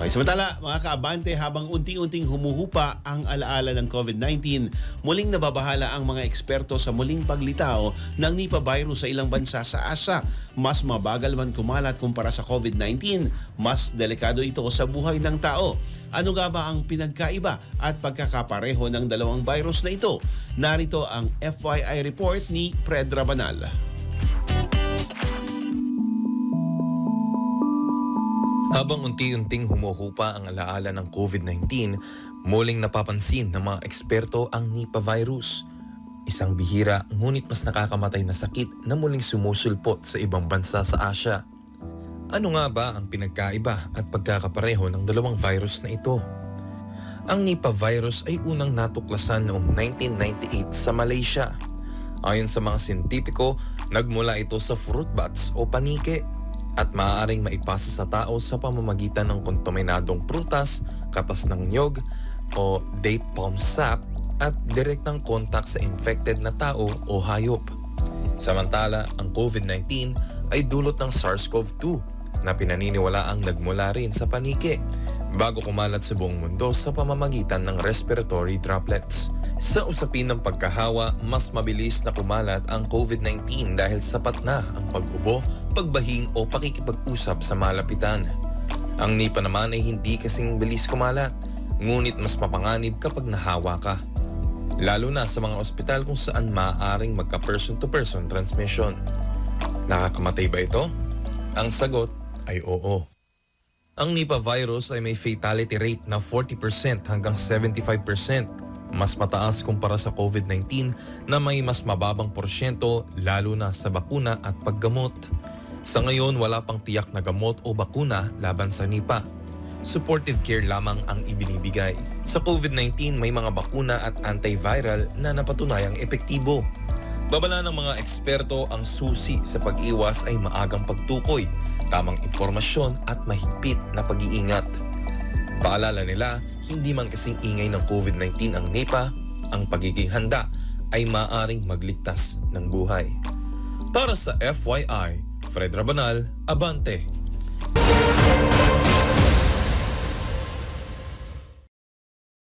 Okay, samantala mga kaabante, habang unti-unting humuhupa ang alaala ng COVID-19, muling nababahala ang mga eksperto sa muling paglitaw ng Nipah virus sa ilang bansa sa Asia. Mas mabagal man kumalat kumpara sa COVID-19, mas delikado ito sa buhay ng tao. Ano nga ba ang pinagkaiba at pagkakapareho ng dalawang virus na ito? Narito ang FYI report ni Fred Rabanal. Habang unti-unting humuhupa ang alaala ng COVID-19, muling napapansin ng mga eksperto ang Nipah virus. Isang bihira ngunit mas nakakamatay na sakit na muling sumusulpot sa ibang bansa sa Asia. Ano nga ba ang pinagkaiba at pagkakapareho ng dalawang virus na ito? Ang Nipah virus ay unang natuklasan noong 1998 sa Malaysia. Ayon sa mga siyentipiko, nagmula ito sa fruit bats o panike at maaaring maipasa sa tao sa pamamagitan ng kontaminadong prutas, katas ng niyog o date palm sap at direktang kontak sa infected na tao o hayop. Samantala, ang COVID-19 ay dulot ng SARS-CoV-2 na pinaniniwalaang nagmula rin sa panike bago kumalat sa buong mundo sa pamamagitan ng respiratory droplets. Sa usapin ng pagkahawa, mas mabilis na kumalat ang COVID-19 dahil sapat na ang pag-ubo, pagbahing o pakikipag-usap sa malapitan. Ang Nipah naman ay hindi kasing bilis kumalat, ngunit mas mapanganib kapag nahawa ka. Lalo na sa mga ospital kung saan maaaring magka-person-to-person transmission. Nakakamatay ba ito? Ang sagot ay oo. Ang Nipah virus ay may fatality rate na 40% hanggang 75%. Mas mataas kumpara sa COVID-19 na may mas mababang porsyento lalo na sa bakuna at paggamot. Sa ngayon, wala pang tiyak na gamot o bakuna laban sa Nipah. Supportive care lamang ang ibinibigay. Sa COVID-19, may mga bakuna at antiviral na napatunayang epektibo. Babala ng mga eksperto, ang susi sa pag-iwas ay maagang pagtukoy, tamang impormasyon at mahigpit na pag-iingat. Paalala nila, hindi man kasing ingay ng COVID-19 ang Nipah, ang pagiging handa ay maaaring magligtas ng buhay. Para sa FYI, Fred Rabanal, Abante.